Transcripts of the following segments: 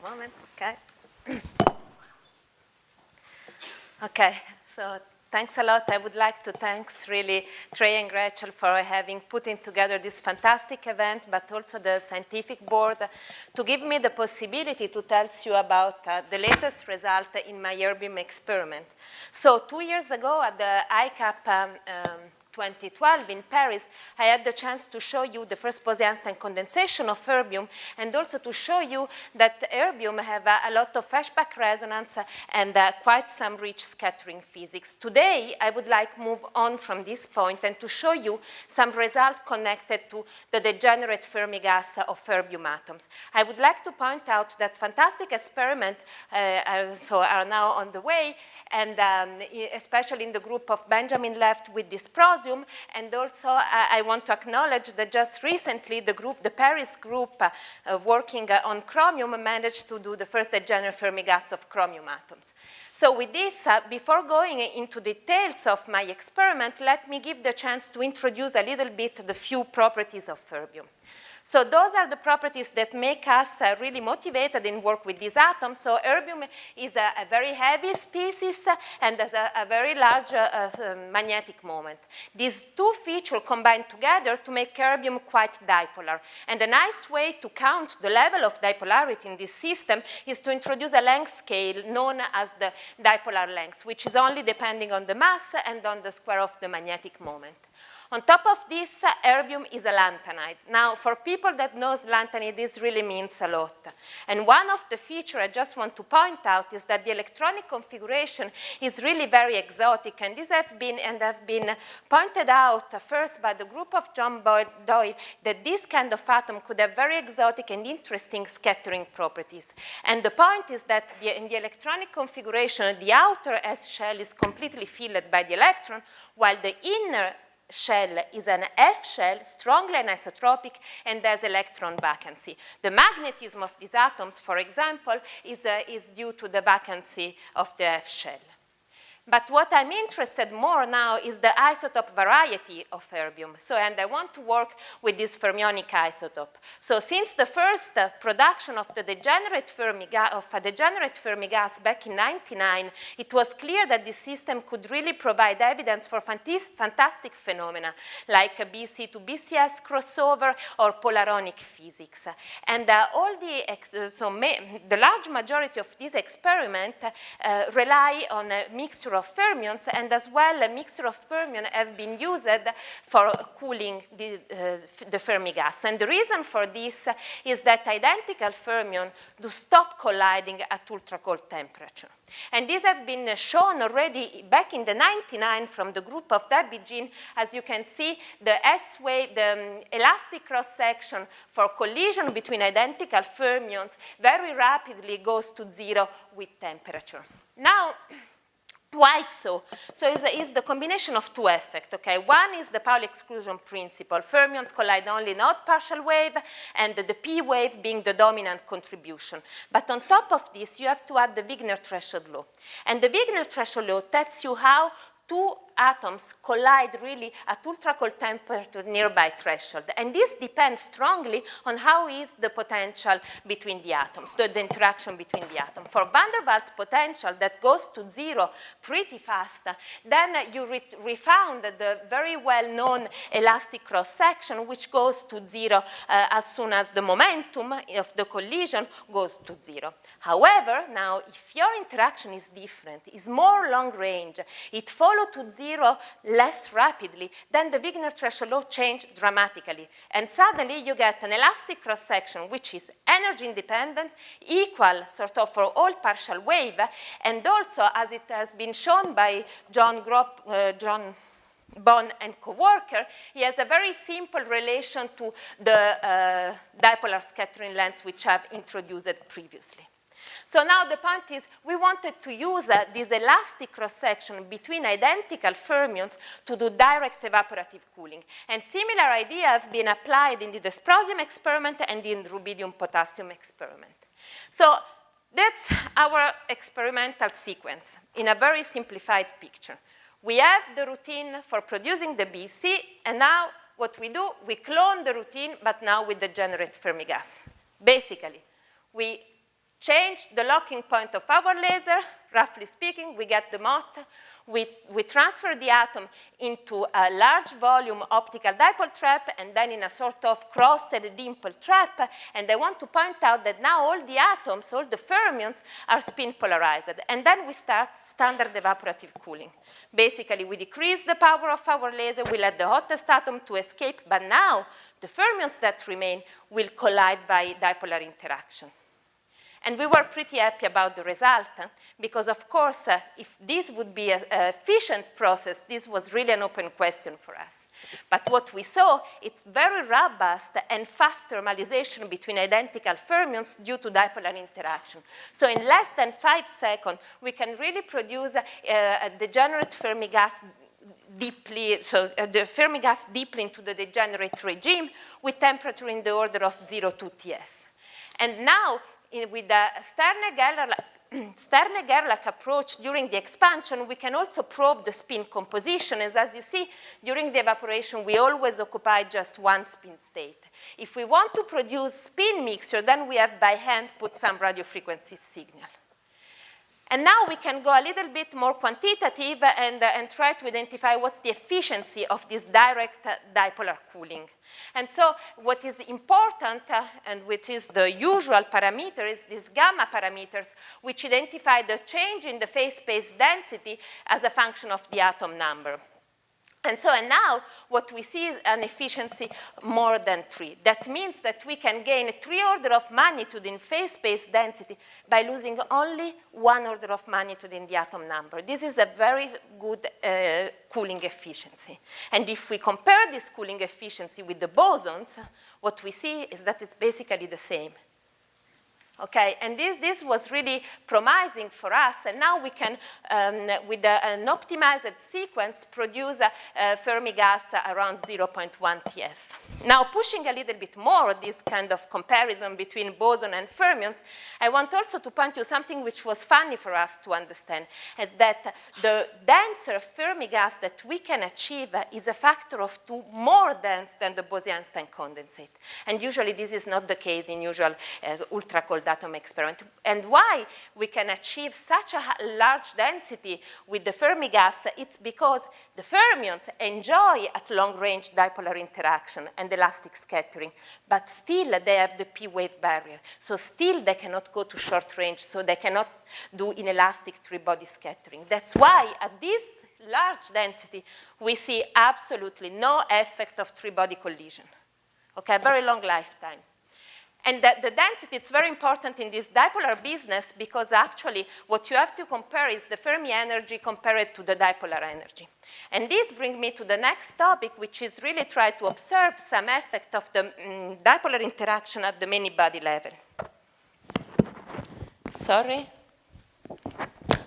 moment, okay. Okay, so thanks a lot. I would like to thank really Trey and Rachel for having putting together this fantastic event, but also the scientific board to give me the possibility to tell you about the latest result in my erbium experiment. So 2 years ago at the ICAP 2012 in Paris, I had the chance to show you the first Bose-Einstein condensation of erbium, and also to show you that erbium have a lot of flashback resonance and quite some rich scattering physics. Today, I would like to move on from this point and to show you some results connected to the degenerate Fermi gas of erbium atoms. I would like to point out that fantastic experiments are now on the way, and especially in the group of Benjamin left with dysprosium, and also I want to acknowledge that just recently the Paris group working on chromium managed to do the first degenerate Fermi gas of chromium atoms. So with this, before going into details of my experiment, let me give the chance to introduce a little bit the few properties of erbium. So those are the properties that make us really motivated in work with these atoms. So erbium is a very heavy species and has a very large magnetic moment. These two features combine together to make erbium quite dipolar. And a nice way to count the level of dipolarity in this system is to introduce a length scale known as the dipolar length, which is only depending on the mass and on the square of the magnetic moment. On top of this, erbium is a lanthanide. Now, for people that knows lanthanide, this really means a lot. And one of the features I just want to point out is that the electronic configuration is really very exotic, and this have been pointed out first by the group of John Doyle that this kind of atom could have very exotic and interesting scattering properties. And the point is that in the electronic configuration, the outer S shell is completely filled by the electron, while the inner shell is an F shell, strongly anisotropic, and has electron vacancy. The magnetism of these atoms, for example, is due to the vacancy of the F shell. But what I'm interested more now is the isotope variety of erbium. So, and I want to work with this fermionic isotope. So since the first production of the degenerate Fermi gas back in 1999, it was clear that this system could really provide evidence for fantastic phenomena like BC to BCS crossover or polaronic physics. And the large majority of these experiments rely on a mixture of fermions, and as well a mixture of fermions have been used for cooling the Fermi gas. And the reason for this is that identical fermions do stop colliding at ultra-cold temperature. And these have been shown already back in the 99 from the group of Dabijin. As you can see, the S-wave, the elastic cross-section for collision between identical fermions very rapidly goes to zero with temperature. Now, why so? So it's the combination of two effects, okay? One is the Pauli exclusion principle. Fermions collide only in odd partial wave, and the P wave being the dominant contribution. But on top of this, you have to add the Wigner threshold law. And the Wigner threshold law tells you how two atoms collide really at ultra-cold temperature nearby threshold. And this depends strongly on how is the potential between the atoms, the interaction between the atoms. For van der Waals potential that goes to zero pretty fast, then you refound the very well-known elastic cross-section, which goes to zero as soon as the momentum of the collision goes to zero. However, now, if your interaction is different, is more long-range, it follows to zero less rapidly, then the Wigner threshold law changes dramatically. And suddenly you get an elastic cross-section which is energy independent, equal sort of for all partial wave, and also, as it has been shown by John Bonn and co-worker, he has a very simple relation to the dipolar scattering lengths which I've introduced previously. So now the point is, we wanted to use this elastic cross-section between identical fermions to do direct evaporative cooling. And similar ideas have been applied in the dysprosium experiment and in the rubidium-potassium experiment. So that's our experimental sequence in a very simplified picture. We have the routine for producing the BC, and now what we do, we clone the routine, but now with the degenerate Fermi gas. Basically, we change the locking point of our laser, roughly speaking, we get the MOT. We transfer the atom into a large volume optical dipole trap and then in a sort of crossed dimple trap. And I want to point out that now all the atoms, all the fermions, are spin polarized. And then we start standard evaporative cooling. Basically, we decrease the power of our laser, we let the hottest atom to escape, but now the fermions that remain will collide by dipolar interaction. And we were pretty happy about the result, because of course, if this would be an efficient process, this was really an open question for us. But what we saw, it's very robust and fast thermalization between identical fermions due to dipolar interaction. So in less than 5 seconds, we can really produce a degenerate Fermi gas deeply, so the Fermi gas deeply into the degenerate regime with temperature in the order of 0.2 TF. And now, with the Sterne-Gerlach approach during the expansion, we can also probe the spin composition. As you see, during the evaporation, we always occupy just one spin state. If we want to produce spin mixture, then we have by hand put some radio frequency signal. And now we can go a little bit more quantitative and try to identify what's the efficiency of this direct dipolar cooling. And so what is important, and which is the usual parameter, is these gamma parameters, which identify the change in the phase space density as a function of the atom number. And now what we see is an efficiency more than 3. That means that we can gain 3 orders of magnitude in phase space density by losing only 1 order of magnitude in the atom number. This is a very good cooling efficiency. And if we compare this cooling efficiency with the bosons, what we see is that it's basically the same. Okay, and this was really promising for us, and now we can, with an optimized sequence, produce a Fermi gas around 0.1 TF. Now, pushing a little bit more this kind of comparison between boson and fermions, I want also to point to something which was funny for us to understand, is that the denser Fermi gas that we can achieve is a factor of 2 more dense than the Bose-Einstein condensate. And usually this is not the case in usual ultra-cold atom experiment. And why we can achieve such a large density with the Fermi gas, it's because the fermions enjoy at long range dipolar interaction and elastic scattering, but still they have the p-wave barrier. So still they cannot go to short range, so they cannot do inelastic 3-body scattering. That's why at this large density, we see absolutely no effect of 3-body collision. Okay, very long lifetime. And the density, it's very important in this dipolar business because actually what you have to compare is the Fermi energy compared to the dipolar energy. And this brings me to the next topic, which is really try to observe some effect of the dipolar interaction at the many-body level. Sorry.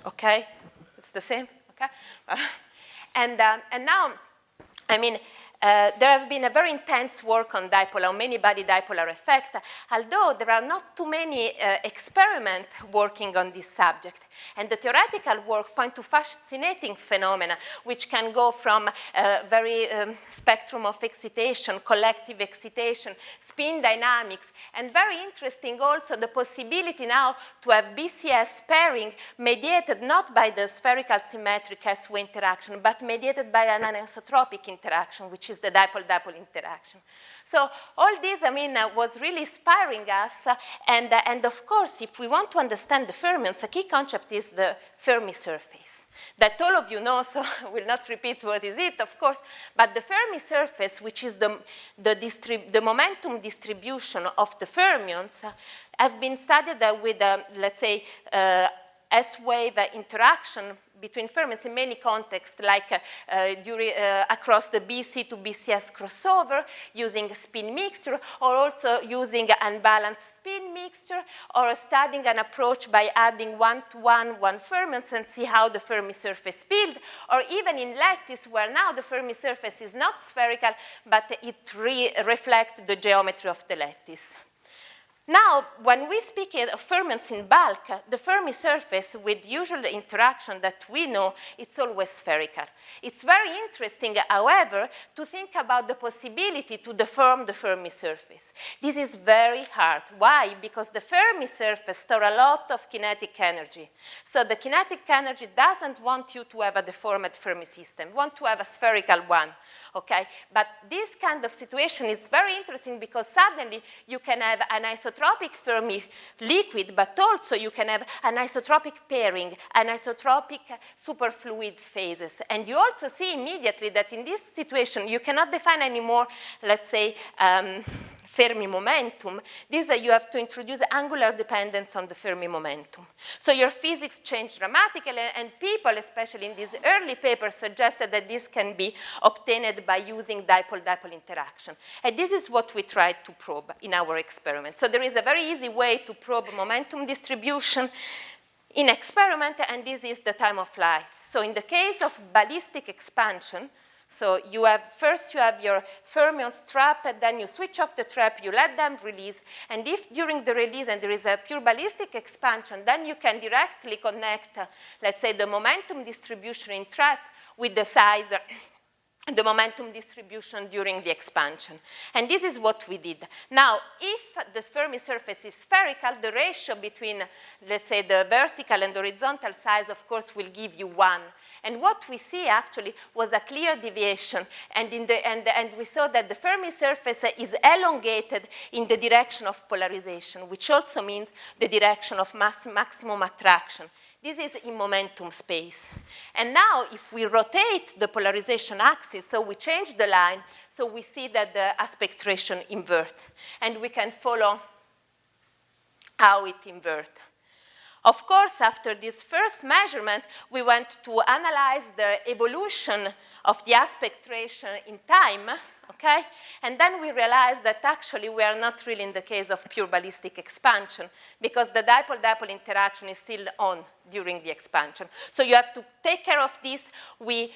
Okay, it's the same, okay? And now, I mean, there have been a very intense work on dipolar, on many-body dipolar effect, although there are not too many experiments working on this subject. And the theoretical work point to fascinating phenomena, which can go from very spectrum of excitation, collective excitation, spin dynamics, and very interesting also the possibility now to have BCS pairing mediated not by the spherical symmetric S-way interaction, but mediated by an anisotropic interaction, which is the dipole-dipole interaction. So all this, I mean, was really inspiring us. And of course, if we want to understand the fermions, a key concept is the Fermi surface. That all of you know, so I will not repeat what is it, of course, but the Fermi surface, which is the momentum distribution of the fermions, have been studied with, let's say, S-wave interaction between fermions in many contexts, like across the BC to BCS crossover, using spin mixture, or also using unbalanced spin mixture, or studying an approach by adding one-to-one fermions and see how the Fermi surface build, or even in lattice, where now the Fermi surface is not spherical, but it reflects the geometry of the lattice. Now, when we speak of fermions in bulk, the Fermi surface with usual interaction that we know, it's always spherical. It's very interesting, however, to think about the possibility to deform the Fermi surface. This is very hard. Why? Because the Fermi surface stores a lot of kinetic energy. So the kinetic energy doesn't want you to have a deformed Fermi system, want to have a spherical one, okay? But this kind of situation is very interesting because suddenly you can have an isotropic Fermi liquid, but also you can have an isotropic pairing, anisotropic superfluid phases. And you also see immediately that in this situation, you cannot define anymore, let's say, Fermi momentum. You have to introduce angular dependence on the Fermi momentum. So your physics change dramatically, and people, especially in these early papers, suggested that this can be obtained by using dipole-dipole interaction. And this is what we tried to probe in our experiment. So there is a very easy way to probe momentum distribution in experiment, and this is the time of flight. So in the case of ballistic expansion, so first you have your fermions trap, and then you switch off the trap, you let them release, and if during the release and there is a pure ballistic expansion, then you can directly connect, let's say, the momentum distribution in trap with the size, the momentum distribution during the expansion. And this is what we did. Now, if the Fermi surface is spherical, the ratio between, let's say, the vertical and horizontal size, of course, will give you 1. And what we see actually was a clear deviation, and we saw that the Fermi surface is elongated in the direction of polarization, which also means the direction of maximum attraction. This is in momentum space. And now if we rotate the polarization axis, so we change the line, so we see that the aspect ratio invert, and we can follow how it inverts. Of course, after this first measurement, we went to analyze the evolution of the aspect ratio in time, okay? And then we realized that actually we are not really in the case of pure ballistic expansion, because the dipole-dipole interaction is still on during the expansion. So you have to take care of this. We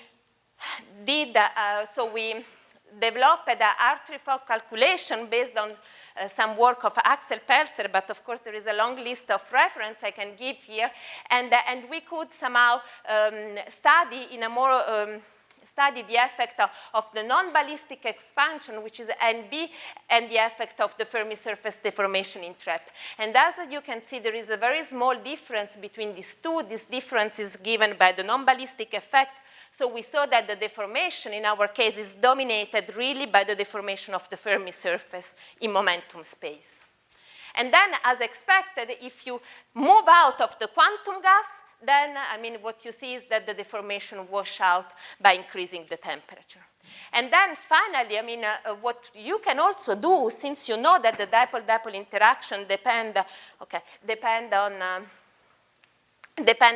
developed an R-Trifog calculation based on some work of Axel Pelser, but of course there is a long list of reference I can give here, and we could somehow study the effect of the non-ballistic expansion, which is NB, and the effect of the Fermi surface deformation in trap. And as you can see, there is a very small difference between these two. This difference is given by the non-ballistic effect. So we saw that the deformation in our case is dominated really by the deformation of the Fermi surface in momentum space. And then, as expected, if you move out of the quantum gas, then, what you see is that the deformation wash out by increasing the temperature. And then finally, what you can also do, since you know that the dipole-dipole interaction depend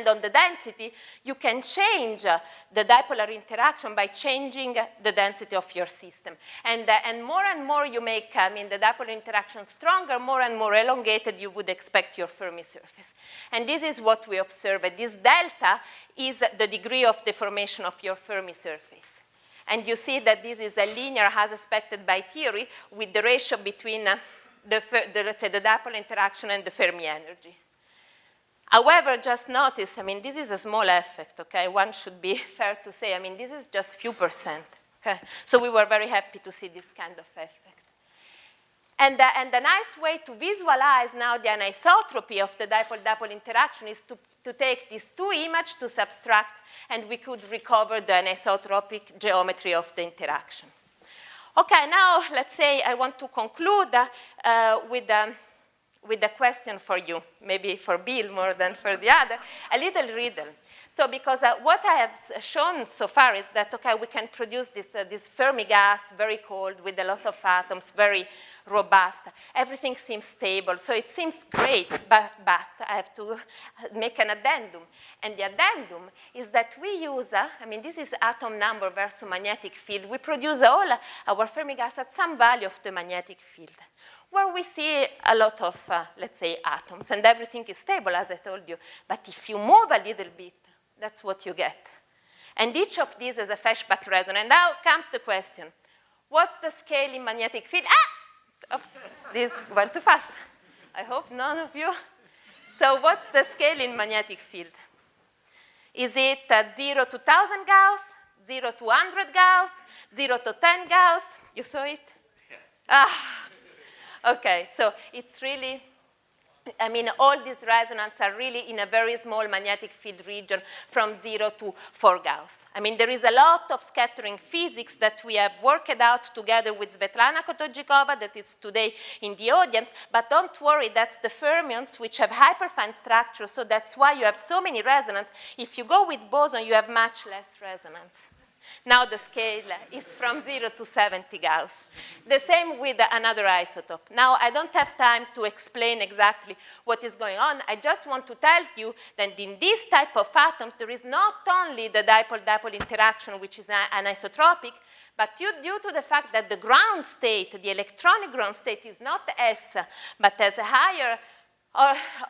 on the density, you can change the dipolar interaction by changing the density of your system. And more you make the dipolar interaction stronger, more and more elongated you would expect your Fermi surface. And this is what we observed. This delta is the degree of deformation of your Fermi surface. And you see that this is a linear as expected by theory with the ratio between let's say, the dipolar interaction and the Fermi energy. However, just notice, this is a small effect, okay? One should be fair to say, this is just few percent, okay? So we were very happy to see this kind of effect. And the nice way to visualize now the anisotropy of the dipole-dipole interaction is to take these two images to subtract, and we could recover the anisotropic geometry of the interaction. Okay, now let's say I want to conclude with a question for you, maybe for Bill more than for the other, a little riddle. So because what I have shown so far is that, okay, we can produce this Fermi gas, very cold, with a lot of atoms, very robust. Everything seems stable, so it seems great, but I have to make an addendum. And the addendum is that we use, this is atom number versus magnetic field. We produce all our Fermi gas at some value of the magnetic field, where we see a lot of, let's say, atoms, and everything is stable, as I told you. But if you move a little bit, that's what you get. And each of these is a Feshbach resonance. Now comes the question, what's the scale in magnetic field? Oops, this went too fast. I hope none of you. So what's the scale in magnetic field? Is it 0 to 1,000 Gauss, 0 to 100 Gauss, 0 to 10 Gauss? You saw it? Yeah. Okay, so it's really, I mean, all these resonances are really in a very small magnetic field region from 0 to 4 Gauss. I mean, there is a lot of scattering physics that we have worked out together with Svetlana Kotojikova, that is today in the audience, but don't worry, that's the fermions, which have hyperfine structure, so that's why you have so many resonances. If you go with boson, you have much less resonance. Now the scale is from 0 to 70 Gauss. The same with another isotope. Now, I don't have time to explain exactly what is going on. I just want to tell you that in this type of atoms, there is not only the dipole-dipole interaction, which is anisotropic, but due to the fact that the ground state, the electronic ground state, is not S, but has a higher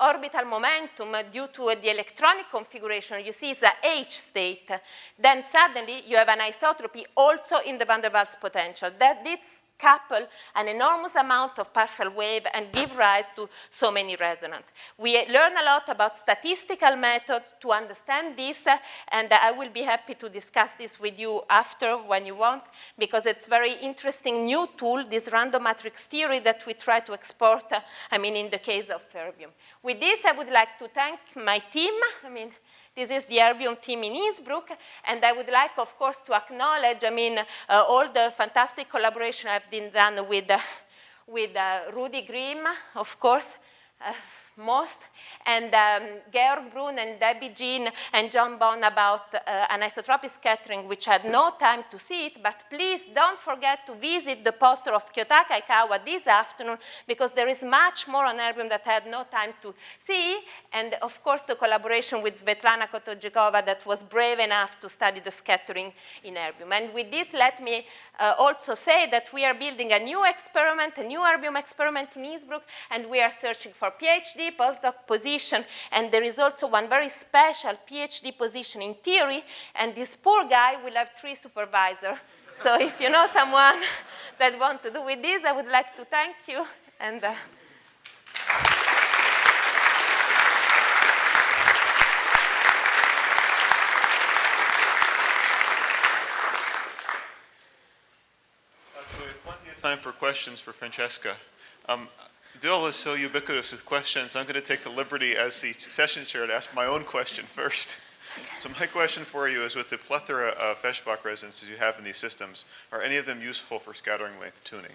orbital momentum due to the electronic configuration, you see it's a H state, then suddenly you have an isotropy also in the van der Waals potential. That this couple an enormous amount of partial wave and give rise to so many resonances. We learn a lot about statistical methods to understand this, and I will be happy to discuss this with you after when you want, because it's very interesting new tool, this random matrix theory that we try to export, I mean, in the case of fermium. With this, I would like to thank my team. I mean, this is the erbium team in Innsbruck, and I would like, of course, to acknowledge, I mean, all the fantastic collaboration I've been done with Rudi Grimm, of course, most, and Georg Brun and Debbie Jean and John Bond about anisotropic scattering, which had no time to see it, but please don't forget to visit the poster of Kyotaka Aikawa this afternoon, because there is much more on erbium that I had no time to see, and of course the collaboration with Svetlana Kotojikova that was brave enough to study the scattering in erbium. And with this, let me also say that we are building a new experiment, a new erbium experiment in Innsbruck, and we are searching for PhD, postdoc position, and there is also one very special PhD position in theory, and this poor guy will have 3 supervisors. So if you know someone that wants to do with this, I would like to thank you. And so we have plenty of time for questions for Francesca. Bill is so ubiquitous with questions, I'm going to take the liberty as the session chair to ask my own question first. So my question for you is, with the plethora of Feshbach resonances you have in these systems, are any of them useful for scattering length tuning?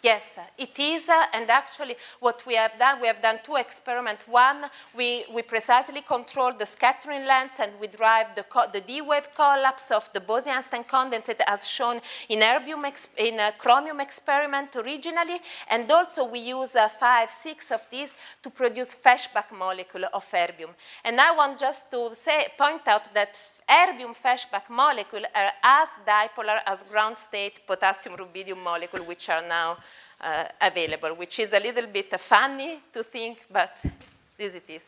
Yes, it is, and actually what we have done 2 experiments. One, we precisely control the scattering lengths, and we drive the D-wave collapse of the Bose-Einstein condensate as shown in a chromium experiment originally, and also we use 5, 6 of these to produce Feshbach molecule of erbium. And I want just to point out that erbium Feshbach molecule are as dipolar as ground state potassium rubidium molecule, which are now available, which is a little bit funny to think, but this it is.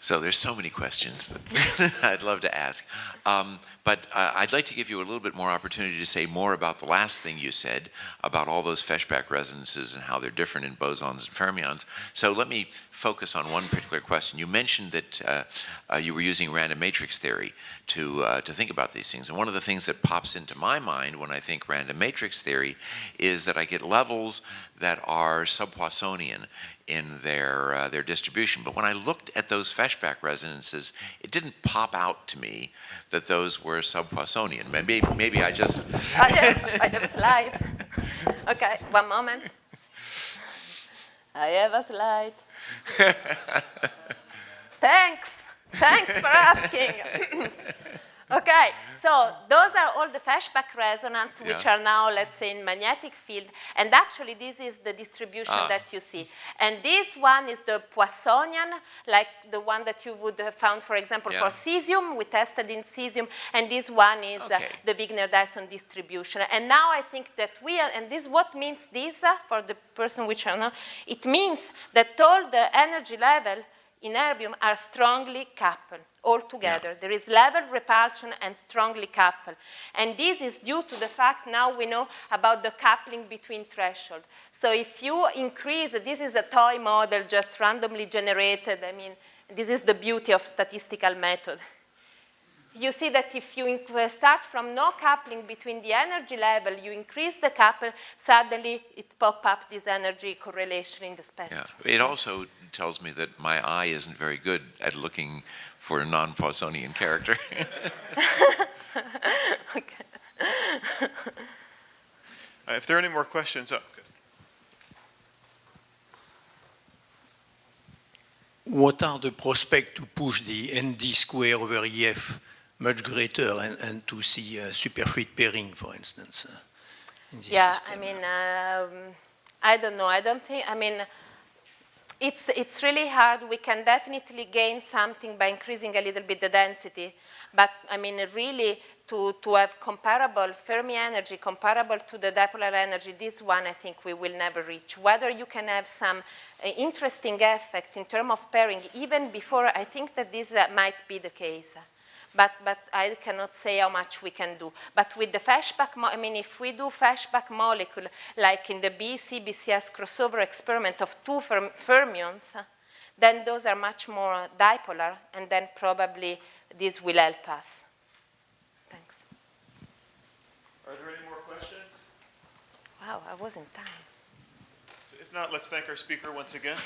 So there's so many questions that I'd love to ask. But I'd like to give you a little bit more opportunity to say more about the last thing you said about all those Feshbach resonances and how they're different in bosons and fermions. So let me focus on one particular question. You mentioned that you were using random matrix theory to think about these things. And one of the things that pops into my mind when I think random matrix theory is that I get levels that are sub-Poissonian in their distribution. But when I looked at those Feshbach resonances, it didn't pop out to me that those were sub-Poissonian. Maybe I just... I have a slide. Okay, one moment. I have a slide. Thanks for asking. Okay, so those are all the Feshbach resonances, which are now, let's say, in magnetic field. And actually, this is the distribution that you see. And this one is the Poissonian, like the one that you would have found, for example, for cesium. We tested in cesium. And this one is the Wigner-Dyson distribution. And now I think that we are, and this, what means this for the person which are now? It means that all the energy level in erbium are strongly coupled all together. There is level repulsion and strongly coupled. And this is due to the fact now we know about the coupling between thresholds. So if you increase, this is a toy model just randomly generated. I mean, this is the beauty of statistical method. You see that if you start from no coupling between the energy level, you increase the couple, suddenly it pops up this energy correlation in the spectrum. Yeah. It also tells me that my eye isn't very good at looking for a non-Poissonian character. Okay. If there are any more questions, good. What are the prospects to push the ND square over EF much greater and to see superfluid pairing, for instance, in this system? I mean, I don't know. I don't think, I mean, it's really hard. We can definitely gain something by increasing a little bit the density. But, I mean, really, to have comparable Fermi energy, comparable to the dipolar energy, this one I think we will never reach. Whether you can have some interesting effect in terms of pairing, even before, I think that this might be the case. But I cannot say how much we can do. But with the Feshbach, I mean, if we do Feshbach molecule, like in the BC-BCS crossover experiment of two fermions, then those are much more dipolar, and then probably this will help us. Thanks. Are there any more questions? Wow, I was in time. So if not, let's thank our speaker once again.